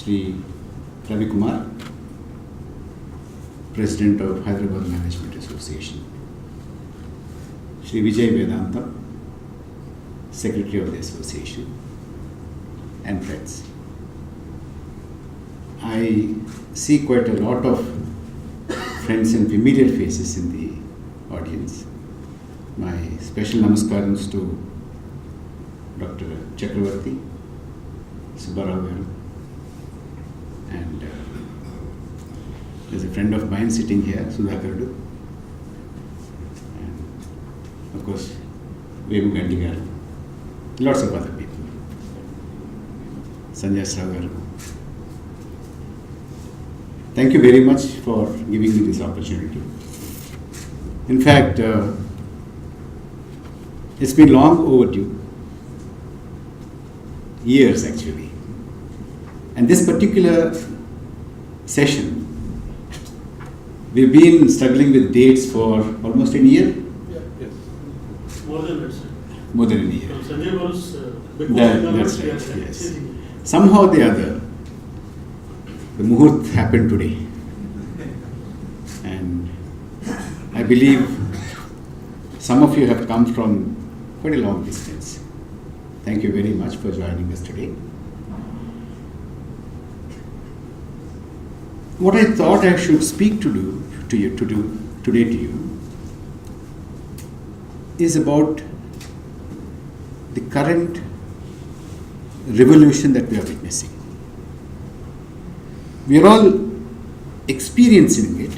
Shri Ravi Kumar, President of Hyderabad Management Association, Shri Vijay Vedanta, Secretary of the Association, and friends. I see quite a lot of friends and familiar faces in the audience. My special namaskarams to Dr. Chakravarti, Subbarao garu, and there's a friend of mine sitting here, Sudhakardu, and of course Vemu Gandhi garu, lots of other people, Sanjay Srao garu. Thank you very much for giving me this opportunity. In fact, it's been long overdue, years actually. And this particular session, we've been struggling with dates for almost a year. Yeah, yes. More than that, sir. More than a year. So Sanjay was before That's right, yes. Somehow or the other, the Muhurt happened today. And I believe some of you have come from quite a long distance. Thank you very much for joining us today. What I thought I should speak today to you is about the current revolution that we are witnessing. We are all experiencing it,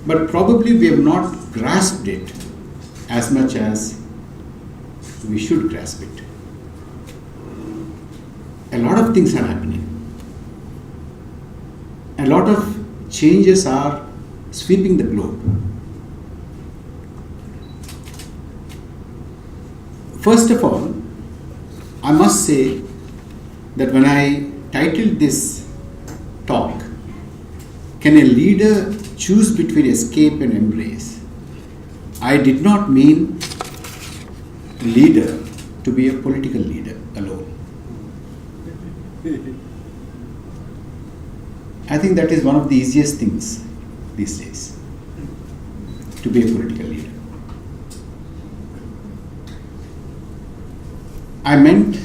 but probably we have not grasped it as much as we should grasp it. A lot of things are happening. A lot of changes are sweeping the globe. First of all, I must say that when I titled this talk, "Can a leader choose between escape and embrace?" I did not mean leader to be a political leader alone. I think that is one of the easiest things these days, to be a political leader. I meant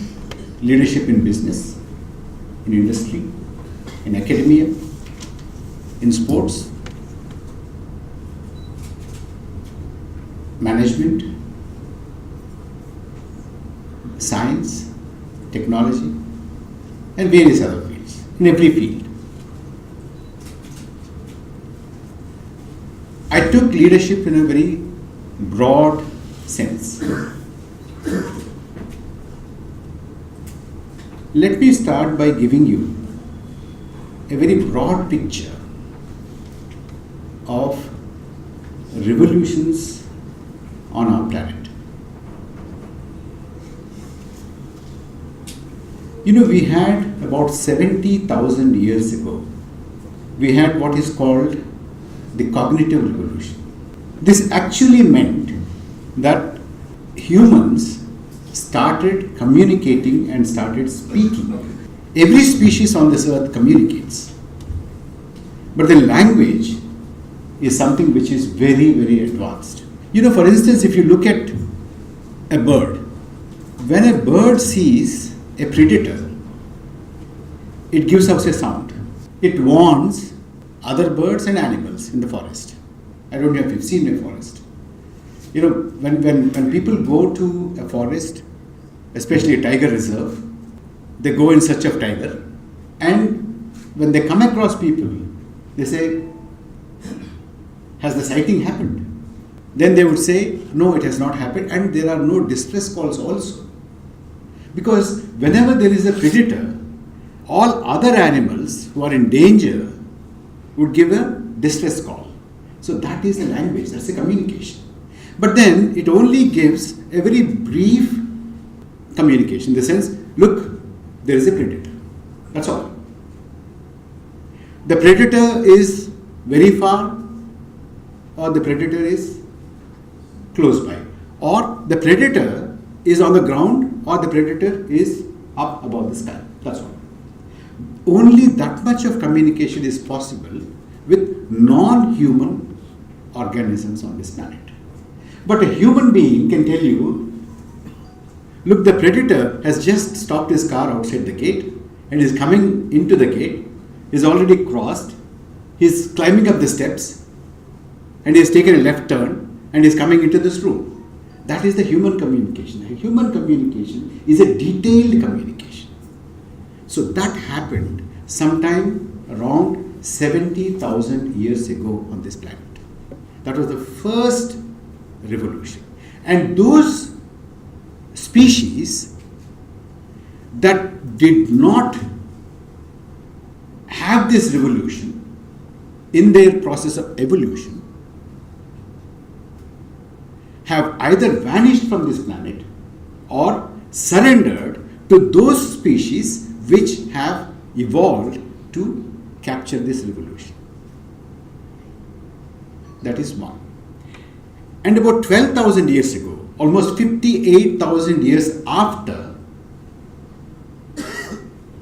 leadership in business, in industry, in academia, in sports, management, science, technology, and various other fields, in every field. I took leadership in a very broad sense. Let me start by giving you a very broad picture of revolutions on our planet. We had about 70,000 years ago, we had what is called the cognitive revolution. This actually meant that humans started communicating and started speaking. Every species on this earth communicates. But the language is something which is very, very advanced. For instance, if you look at a bird, when a bird sees a predator, it gives out a sound. It warns other birds and animals in the forest. I don't know if you've seen a forest. When people go to a forest, especially a tiger reserve, they go in search of tiger, and when they come across people, they say, "Has the sighting happened?" Then they would say, "No, it has not happened," and there are no distress calls also. Because whenever there is a predator, all other animals who are in danger would give a distress call. So that is the language, that's the communication. But then it only gives a very brief communication in the sense, look, there is a predator. That's all. The predator is very far, or the predator is close by, or the predator is on the ground, or the predator is up above the sky. That's all. only that much of communication is possible with non-human organisms on this planet. But a human being can tell you, look, the predator has just stopped his car outside the gate and is coming into the gate, is already crossed, he's climbing up the steps and he has taken a left turn and is coming into this room. That is the human communication. A human communication is a detailed communication. So that happened sometime around 70,000 years ago on this planet. That was the first revolution. And those species that did not have this revolution in their process of evolution have either vanished from this planet or surrendered to those species which have evolved to capture this revolution. That is one. And about 12,000 years ago, almost 58,000 years after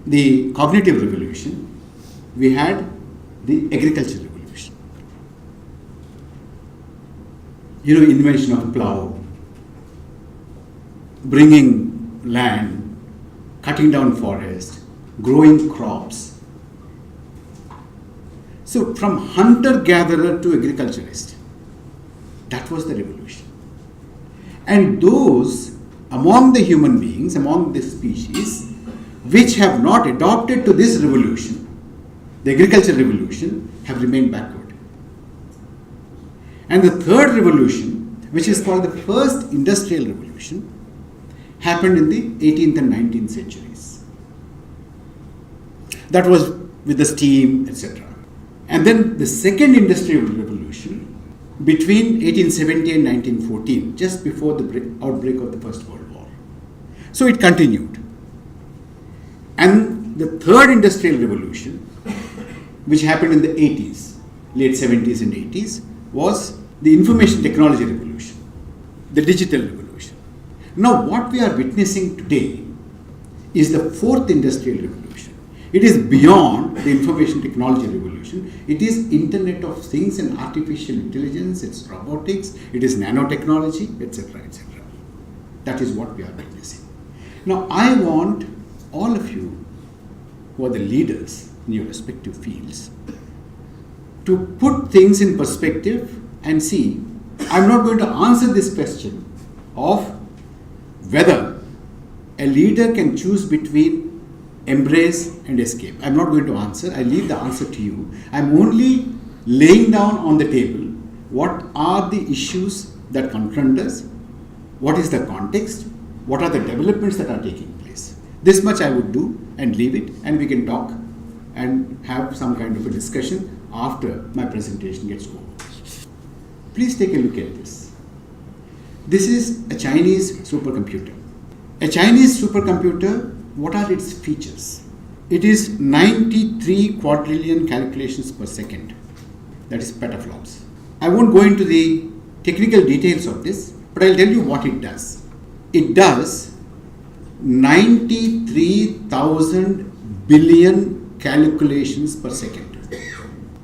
the cognitive revolution, we had the agricultural revolution. Invention of plow, bringing land, cutting down forest, growing crops. So from hunter-gatherer to agriculturist, that was the revolution. And those among the human beings, among the species, which have not adopted to this revolution, the agricultural revolution, have remained backward. And the third revolution, which is called the first industrial revolution, happened in the 18th and 19th centuries. That was with the steam, etc. And then the second industrial revolution between 1870 and 1914, just before the outbreak of the First World War. So it continued. And the third industrial revolution, which happened in the 80s, late 70s and 80s, was the information technology revolution, the digital revolution. Now what we are witnessing today is the fourth industrial revolution. It is beyond the information technology revolution. It is Internet of Things and artificial intelligence, it's robotics, it is nanotechnology, etc., etc. That is what we are witnessing. Now I want all of you who are the leaders in your respective fields to put things in perspective and see. I'm not going to answer this question of whether a leader can choose between embrace and escape. I'm not going to answer. I leave the answer to you. I'm only laying down on the table what are the issues that confront us, what is the context, what are the developments that are taking place. This much I would do and leave it, and we can talk and have some kind of a discussion after my presentation gets over. Please take a look at this. This is a Chinese supercomputer. A Chinese supercomputer, what are its features? It is 93 quadrillion calculations per second. That is petaflops. I won't go into the technical details of this, but I'll tell you what it does. It does 93,000 billion calculations per second.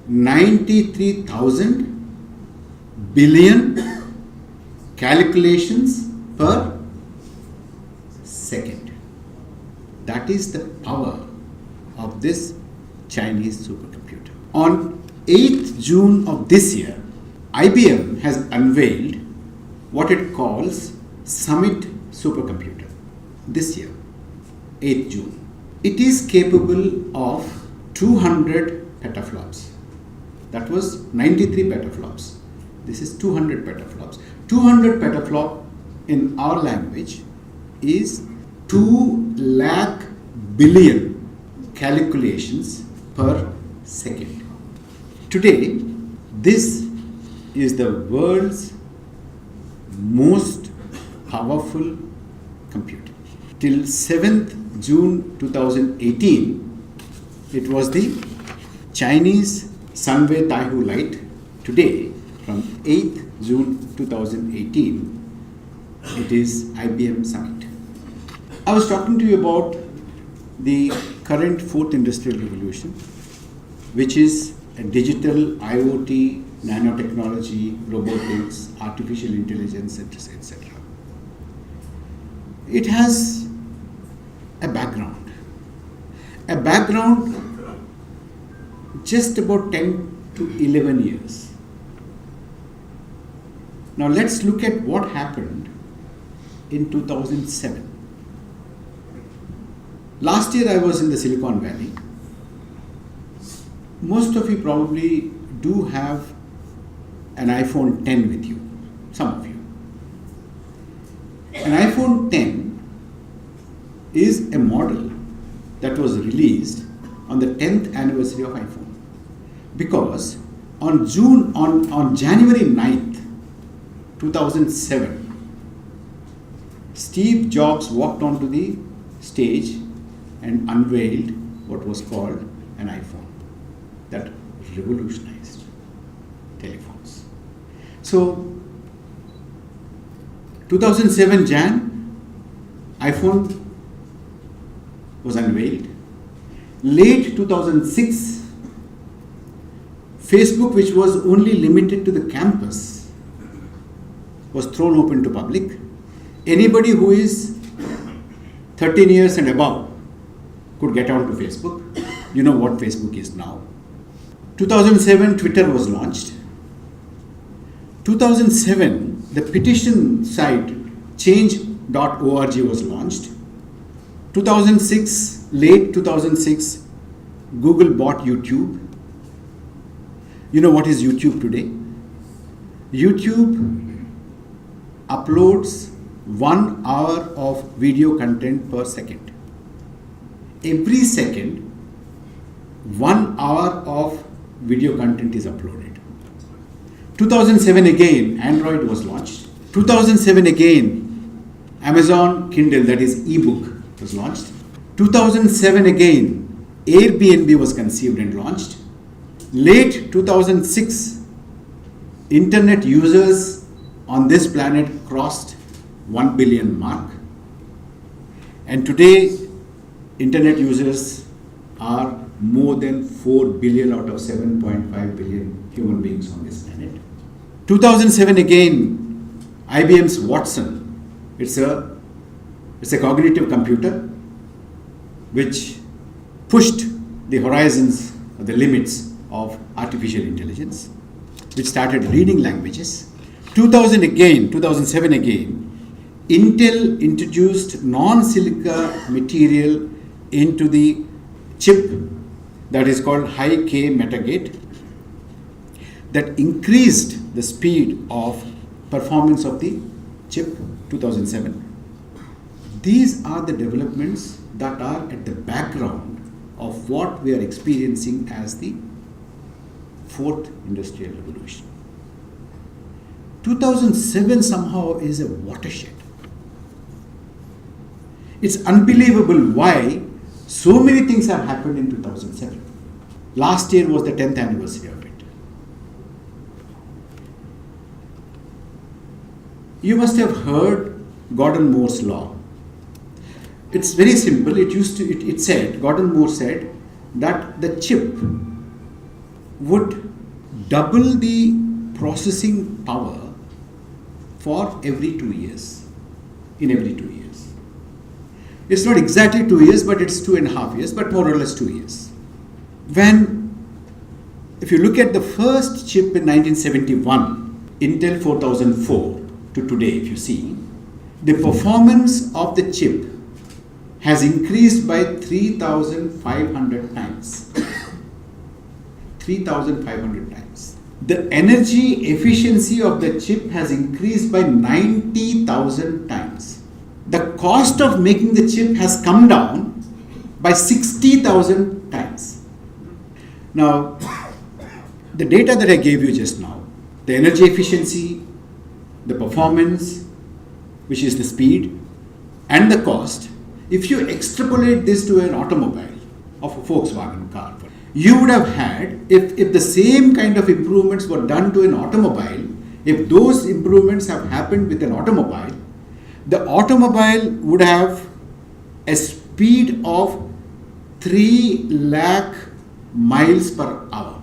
93,000 billion calculations per second. That is the power of this Chinese supercomputer. On 8th June of this year, IBM has unveiled what it calls Summit supercomputer. This year, 8th June. It is capable of 200 petaflops. That was 93 petaflops. This is 200 petaflops. 200 petaflop in our language is 2 lakh billion calculations per second. Today, this is the world's most powerful computer. Till 7th June 2018, it was the Chinese Sunway Taihu Light. Today, from 8th June 2018, it is IBM Summit. I was talking to you about the current fourth industrial revolution, which is a digital, IoT, nanotechnology, robotics, artificial intelligence, etc. It has a background just about 10 to 11 years. Now let's look at what happened in 2007. Last year I was in the Silicon Valley. Most of you probably do have an iPhone 10 with you, some of you. An iPhone 10 is a model that was released on the 10th anniversary of iPhone, because on January 9th, 2007, Steve Jobs walked onto the stage and unveiled what was called an iPhone that revolutionized telephones. So 2007 Jan, iPhone was unveiled. Late 2006, Facebook, which was only limited to the campus, was thrown open to public. Anybody who is 13 years and above could get onto Facebook. You know what Facebook is now. 2007, Twitter was launched. 2007, the petition site change.org was launched. 2006, late 2006, Google bought YouTube. You know what is YouTube today? YouTube uploads 1 hour of video content per second. Every second, 1 hour of video content is uploaded. 2007 again, Android was launched. 2007 again, Amazon Kindle, that is ebook, was launched. 2007 again, Airbnb was conceived and launched. Late 2006, internet users on this planet crossed 1 billion mark. And today, internet users are more than 4 billion out of 7.5 billion human beings on this planet. 2007 again, IBM's Watson. It's a cognitive computer which pushed the horizons, the limits of artificial intelligence, which started reading languages. 2007 again, Intel introduced non-silica material into the chip that is called high-K metagate, that increased the speed of performance of the chip. 2007. These are the developments that are at the background of what we are experiencing as the fourth industrial revolution. 2007 somehow is a watershed. It's unbelievable why so many things have happened in 2007. Last year was the 10th anniversary of it. You must have heard Gordon Moore's law. It's very simple. It said, Gordon Moore said that the chip would double the processing power for every 2 years. In every 2 years. It's not exactly 2 years, but it's 2.5 years, but more or less 2 years. If you look at the first chip in 1971, Intel 4004 to today, if you see, the performance of the chip has increased by 3,500 times. 3,500 times. The energy efficiency of the chip has increased by 90,000 times. The cost of making the chip has come down by 60,000 times. Now, the data that I gave you just now, the energy efficiency, the performance, which is the speed, and the cost, if you extrapolate this to an automobile of a Volkswagen car, you would have had, if the same kind of improvements were done to an automobile, if those improvements have happened with an automobile, the automobile would have a speed of 3 lakh miles per hour.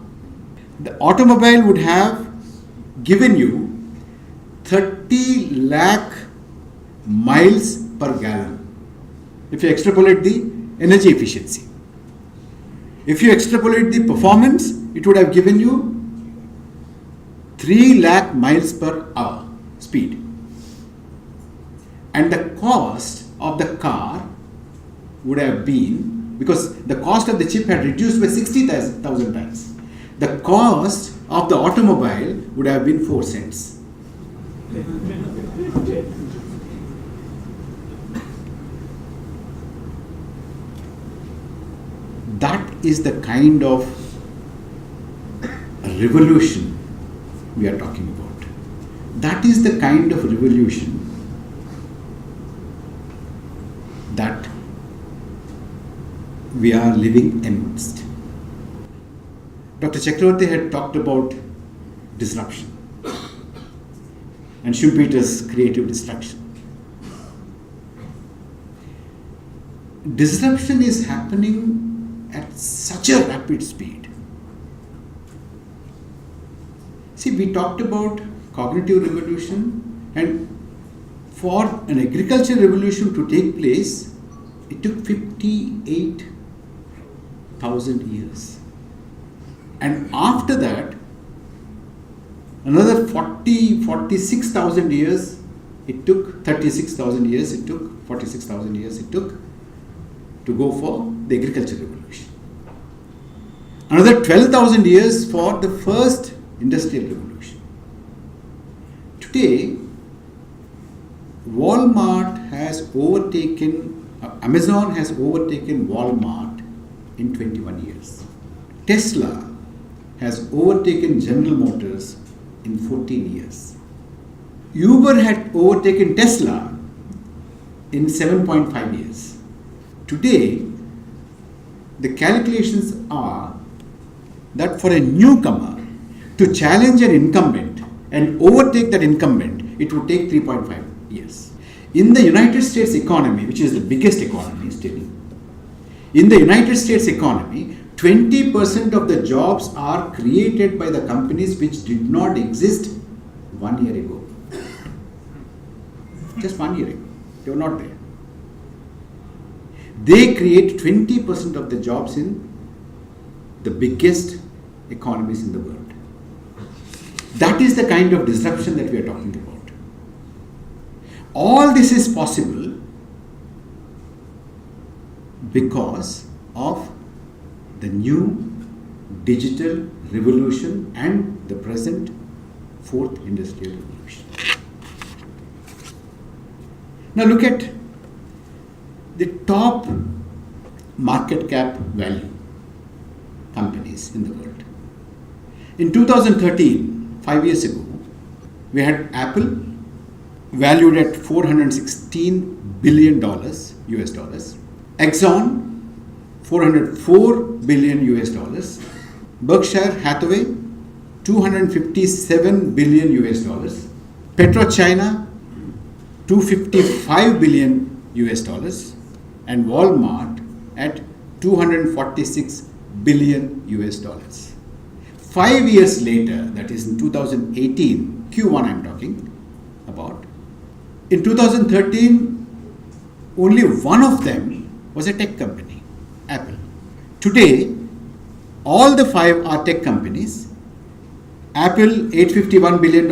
The automobile would have given you 30 lakh miles per gallon if you extrapolate the energy efficiency. If you extrapolate the performance, it would have given you 3 lakh miles per hour speed. And the cost of the car would have been, because the cost of the chip had reduced by 60,000 times, the cost of the automobile would have been 4 cents. That is the kind of revolution we are talking about. That is the kind of revolution that we are living amidst. Dr. Chakravarti had talked about disruption and Schumpeter's creative destruction. Disruption is happening at such a rapid speed. See, we talked about cognitive revolution, and for an agricultural revolution to take place, it took 58,000 years. And after that, another 46,000 years it took, 36,000 years it took, 46,000 years it took to go for the agricultural revolution. Another 12,000 years for the first industrial revolution. Today, Amazon has overtaken Walmart in 21 years. Tesla has overtaken General Motors in 14 years. Uber had overtaken Tesla in 7.5 years. Today, the calculations are that for a newcomer to challenge an incumbent and overtake that incumbent, it would take 3.5 years. In the United States economy, which is the biggest economy still, in the United States economy, 20% of the jobs are created by the companies which did not exist 1 year ago. Just 1 year ago. They were not there. They create 20% of the jobs in the biggest economies in the world. That is the kind of disruption that we are talking about. All this is possible because of the new digital revolution and the present fourth industrial revolution. Now look at the top market cap value companies in the world. In 2013, 5 years ago, we had Apple valued at $416 billion US dollars, Exxon $404 billion US dollars, Berkshire Hathaway $257 billion US dollars, PetroChina $255 billion US dollars, and Walmart at $246 billion US dollars. 5 years later, that is in 2018, Q1 I'm talking about, in 2013, only one of them was a tech company, Apple. Today, all the 5 are tech companies. Apple, $851 billion,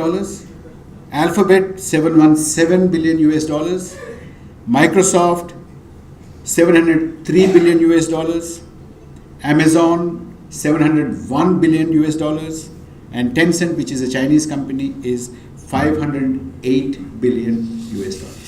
Alphabet, $717 billion US dollars, Microsoft, $703 billion US dollars, Amazon, $701 billion US dollars, and Tencent, which is a Chinese company, is $508 billion US dollars.